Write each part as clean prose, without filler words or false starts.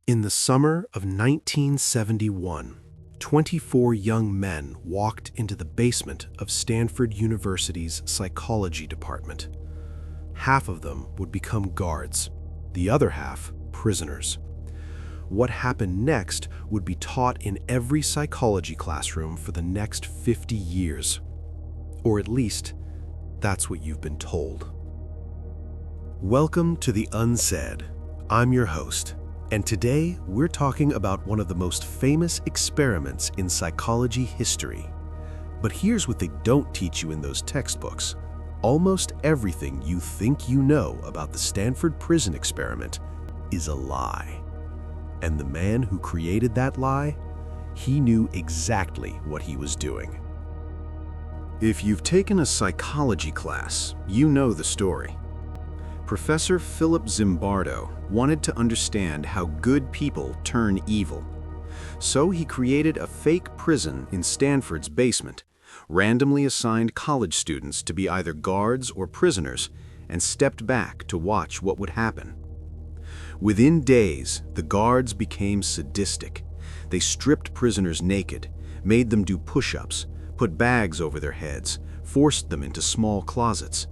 In the summer of 1971, 24 young men walked into the basement of Stanford University's psychology department. Half of them would become guards, the other half prisoners. What happened next would be taught in every psychology classroom for the next 50 years. Or at least, that's what you've been told. Welcome to The Unsaid. I'm your host, and today we're talking about one of the most famous experiments in psychology history. But here's what they don't teach you in those textbooks. Almost everything you think you know about the Stanford Prison Experiment is a lie. And the man who created that lie, he knew exactly what he was doing. If you've taken a psychology class, you know the story. Professor Philip Zimbardo wanted to understand how good people turn evil. So he created a fake prison in Stanford's basement, randomly assigned college students to be either guards or prisoners, and stepped back to watch what would happen. Within days, the guards became sadistic. They stripped prisoners naked, made them do push-ups, put bags over their heads, forced them into small closets.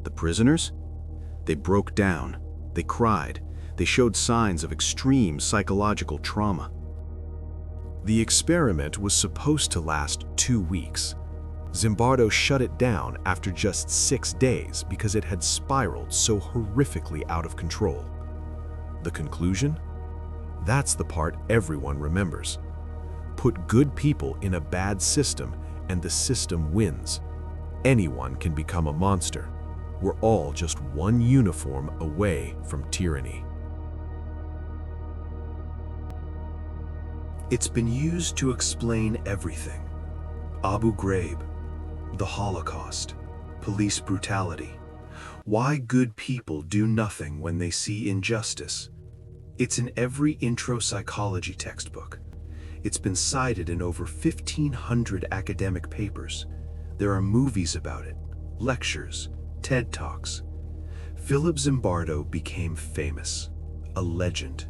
The prisoners? They broke down, they cried, they showed signs of extreme psychological trauma. The experiment was supposed to last 2 weeks. Zimbardo shut it down after just 6 days because it had spiraled so horrifically out of control. The conclusion? That's the part everyone remembers. Put good people in a bad system and the system wins. Anyone can become a monster. We're all just one uniform away from tyranny. It's been used to explain everything. Abu Ghraib, the Holocaust, police brutality, why good people do nothing when they see injustice. It's in every intro psychology textbook. It's been cited in over 1,500 academic papers. There are movies about it, lectures, TED Talks. Philip Zimbardo became famous, a legend.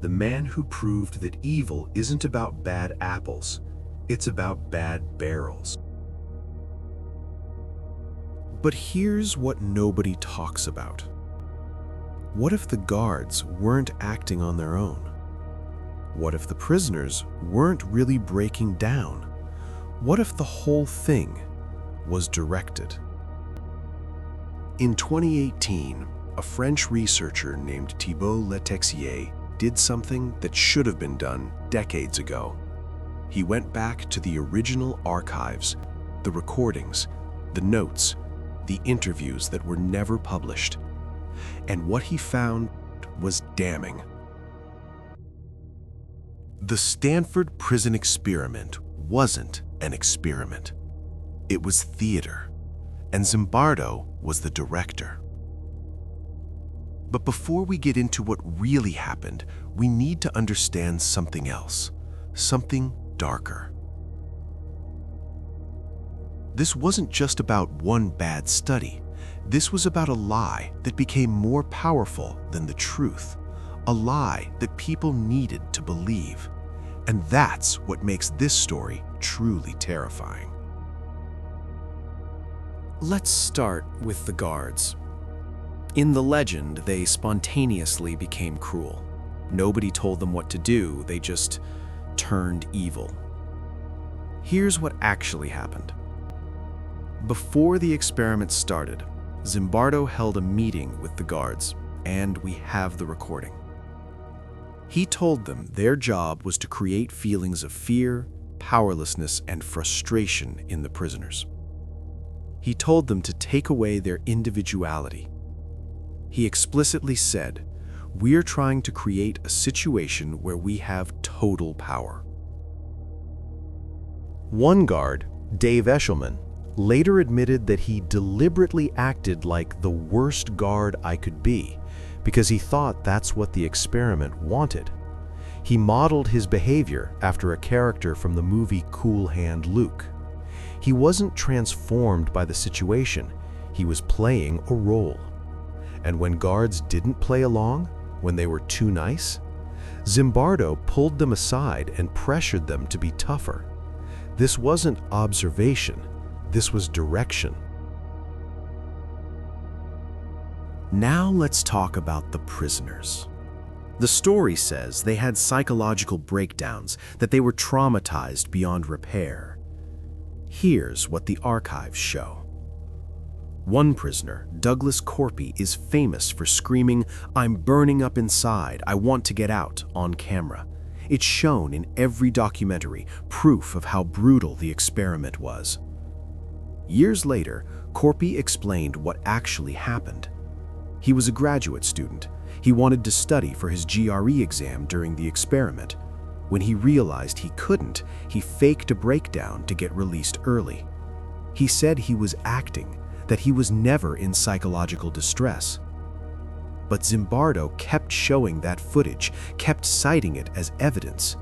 The man who proved that evil isn't about bad apples, it's about bad barrels. But here's what nobody talks about. What if the guards weren't acting on their own? What if the prisoners weren't really breaking down? What if the whole thing was directed? In 2018, a French researcher named Thibault Letexier did something that should have been done decades ago. He went back to the original archives, the recordings, the notes, the interviews that were never published. And what he found was damning. The Stanford Prison Experiment wasn't an experiment. It was theater, and Zimbardo was the director. But before we get into what really happened, we need to understand something else, something darker. This wasn't just about one bad study. This was about a lie that became more powerful than the truth, a lie that people needed to believe. And that's what makes this story truly terrifying. Let's start with the guards. In the legend, they spontaneously became cruel. Nobody told them what to do, they just turned evil. Here's what actually happened. Before the experiment started, Zimbardo held a meeting with the guards, and we have the recording. He told them their job was to create feelings of fear, powerlessness, and frustration in the prisoners. He told them to take away their individuality. He explicitly said, "We're trying to create a situation where we have total power." One guard, Dave Eshelman, later admitted that he deliberately acted like the worst guard I could be because he thought that's what the experiment wanted. He modeled his behavior after a character from the movie Cool Hand Luke. He wasn't transformed by the situation, he was playing a role. And when guards didn't play along, when they were too nice, Zimbardo pulled them aside and pressured them to be tougher. This wasn't observation, this was direction. Now let's talk about the prisoners. The story says they had psychological breakdowns, that they were traumatized beyond repair. Here's what the archives show. One prisoner, Douglas Corpy, is famous for screaming, "I'm burning up inside, I want to get out," on camera. It's shown in every documentary, proof of how brutal the experiment was. Years later, Corpy explained what actually happened. He was a graduate student. He wanted to study for his GRE exam during the experiment. When he realized he couldn't, he faked a breakdown to get released early. He said he was acting, that he was never in psychological distress. But Zimbardo kept showing that footage, kept citing it as evidence,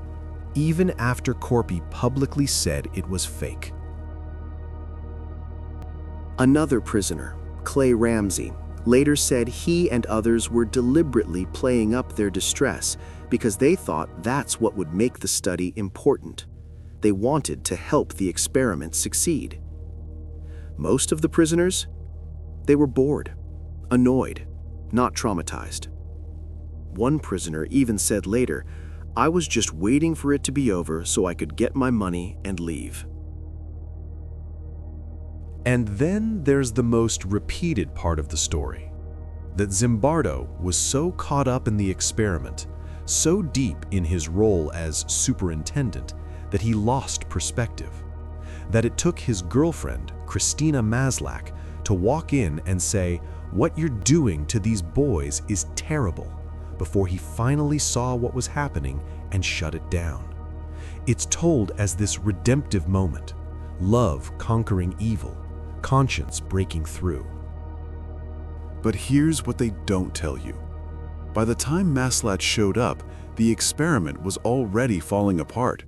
even after Corpy publicly said it was fake. Another prisoner, Clay Ramsey, later said he and others were deliberately playing up their distress because they thought that's what would make the study important. They wanted to help the experiment succeed. Most of the prisoners, they were bored, annoyed, not traumatized. One prisoner even said later, "I was just waiting for it to be over so I could get my money and leave." And then there's the most repeated part of the story, that Zimbardo was so caught up in the experiment, so deep in his role as superintendent, that he lost perspective. That it took his girlfriend, Christina Maslach, to walk in and say, "What you're doing to these boys is terrible," before he finally saw what was happening and shut it down. It's told as this redemptive moment, love conquering evil, conscience breaking through. But here's what they don't tell you. By the time Maslach showed up, the experiment was already falling apart.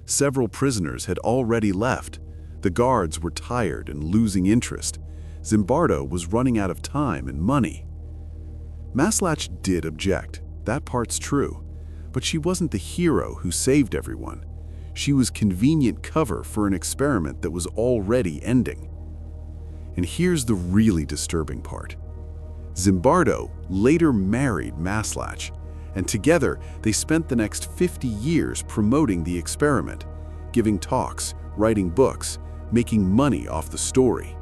Several prisoners had already left. The guards were tired and losing interest. Zimbardo was running out of time and money. Maslach did object, that part's true, but she wasn't the hero who saved everyone. She was convenient cover for an experiment that was already ending. And here's the really disturbing part. Zimbardo later married Maslach, and together they spent the next 50 years promoting the experiment, giving talks, writing books, making money off the story.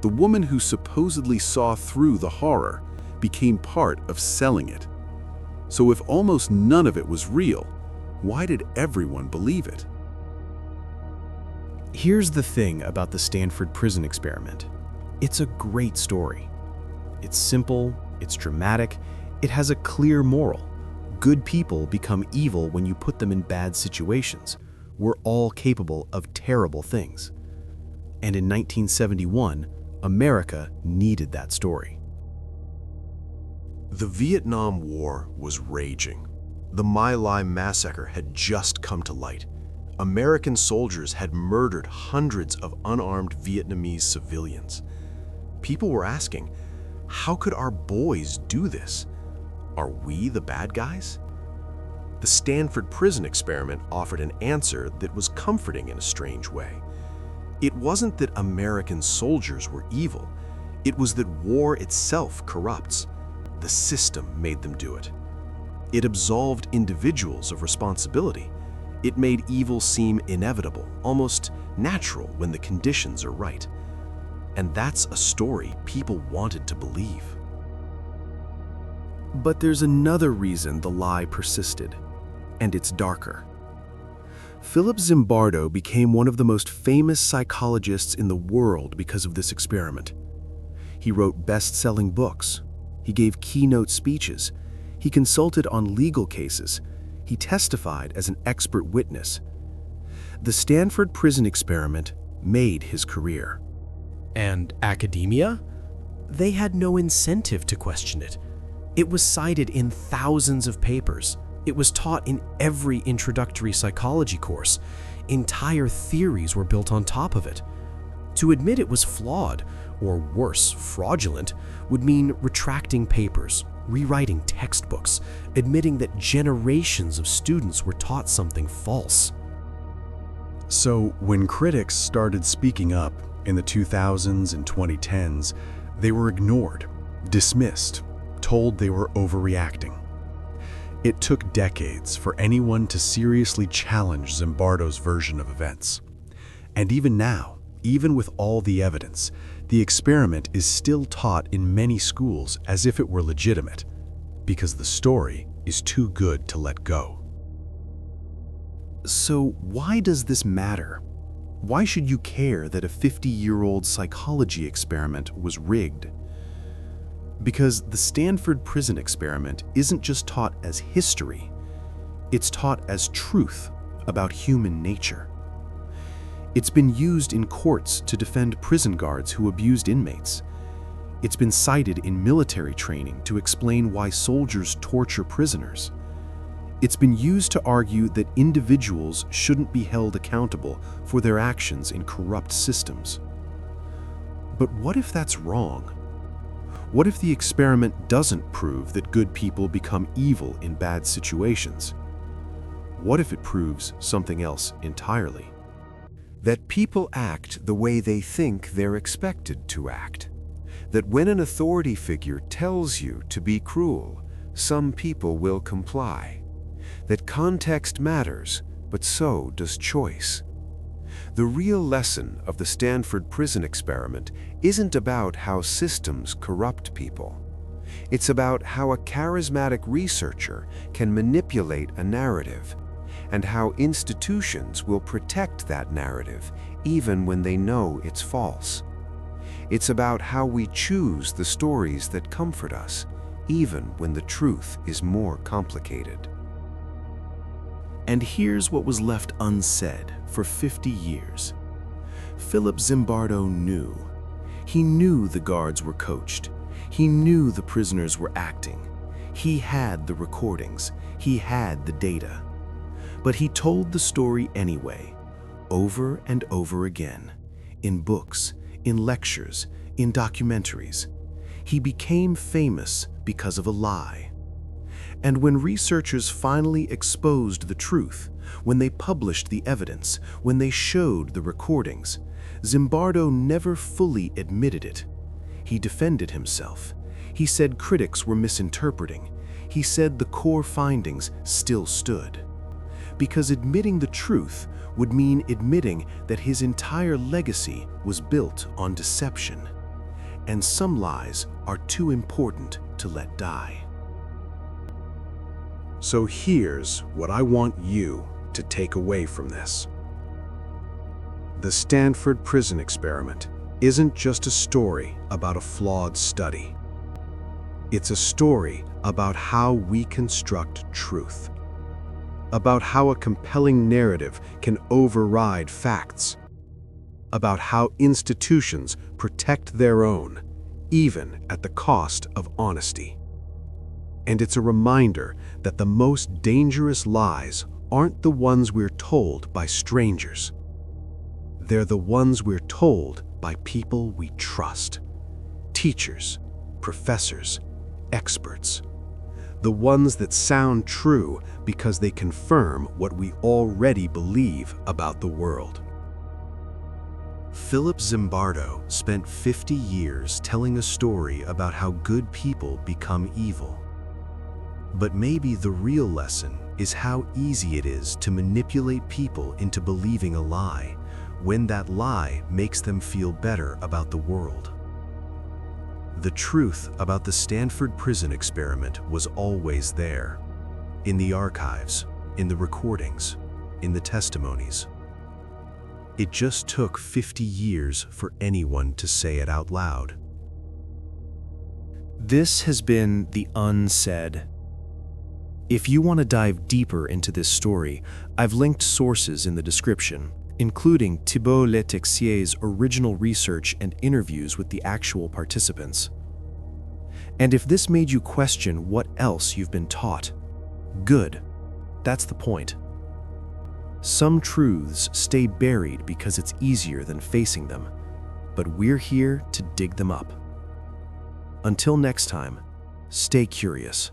The woman who supposedly saw through the horror became part of selling it. So if almost none of it was real, why did everyone believe it? Here's the thing about the Stanford Prison Experiment. It's a great story. It's simple, it's dramatic, it has a clear moral. Good people become evil when you put them in bad situations. We're all capable of terrible things. And in 1971, America needed that story. The Vietnam War was raging. The My Lai massacre had just come to light. American soldiers had murdered hundreds of unarmed Vietnamese civilians. People were asking, how could our boys do this? Are we the bad guys? The Stanford Prison Experiment offered an answer that was comforting in a strange way. It wasn't that American soldiers were evil. It was that war itself corrupts. The system made them do it. It absolved individuals of responsibility. It made evil seem inevitable, almost natural when the conditions are right. And that's a story people wanted to believe. But there's another reason the lie persisted, and it's darker. Philip Zimbardo became one of the most famous psychologists in the world because of this experiment. He wrote best-selling books. He gave keynote speeches. He consulted on legal cases. He testified as an expert witness. The Stanford Prison Experiment made his career. And academia? They had no incentive to question it. It was cited in thousands of papers. It was taught in every introductory psychology course. Entire theories were built on top of it. To admit it was flawed, or worse, fraudulent, would mean retracting papers, rewriting textbooks, admitting that generations of students were taught something false. So when critics started speaking up in the 2000s and 2010s, they were ignored, dismissed, told they were overreacting. It took decades for anyone to seriously challenge Zimbardo's version of events. And even now, even with all the evidence, the experiment is still taught in many schools as if it were legitimate, because the story is too good to let go. So why does this matter? Why should you care that a 50-year-old psychology experiment was rigged? Because the Stanford Prison Experiment isn't just taught as history, it's taught as truth about human nature. It's been used in courts to defend prison guards who abused inmates. It's been cited in military training to explain why soldiers torture prisoners. It's been used to argue that individuals shouldn't be held accountable for their actions in corrupt systems. But what if that's wrong? What if the experiment doesn't prove that good people become evil in bad situations? What if it proves something else entirely? That people act the way they think they're expected to act. That when an authority figure tells you to be cruel, some people will comply. That context matters, but so does choice. The real lesson of the Stanford Prison Experiment isn't about how systems corrupt people. It's about how a charismatic researcher can manipulate a narrative, and how institutions will protect that narrative even when they know it's false. It's about how we choose the stories that comfort us, even when the truth is more complicated. And here's what was left unsaid for 50 years. Philip Zimbardo knew. He knew the guards were coached. He knew the prisoners were acting. He had the recordings. He had the data. But he told the story anyway, over and over again, in books, in lectures, in documentaries. He became famous because of a lie. And when researchers finally exposed the truth, when they published the evidence, when they showed the recordings, Zimbardo never fully admitted it. He defended himself. He said critics were misinterpreting. He said the core findings still stood. Because admitting the truth would mean admitting that his entire legacy was built on deception. And some lies are too important to let die. So here's what I want you to take away from this. The Stanford Prison Experiment isn't just a story about a flawed study. It's a story about how we construct truth, about how a compelling narrative can override facts, about how institutions protect their own, even at the cost of honesty. And it's a reminder that the most dangerous lies aren't the ones we're told by strangers. They're the ones we're told by people we trust. Teachers, professors, experts. The ones that sound true because they confirm what we already believe about the world. Philip Zimbardo spent 50 years telling a story about how good people become evil. But maybe the real lesson is how easy it is to manipulate people into believing a lie when that lie makes them feel better about the world. The truth about the Stanford Prison Experiment was always there, in the archives, in the recordings, in the testimonies. It just took 50 years for anyone to say it out loud. This has been The Unsaid. If you want to dive deeper into this story, I've linked sources in the description, including Thibault Letexier's original research and interviews with the actual participants. And if this made you question what else you've been taught, good. That's the point. Some truths stay buried because it's easier than facing them, but we're here to dig them up. Until next time, stay curious.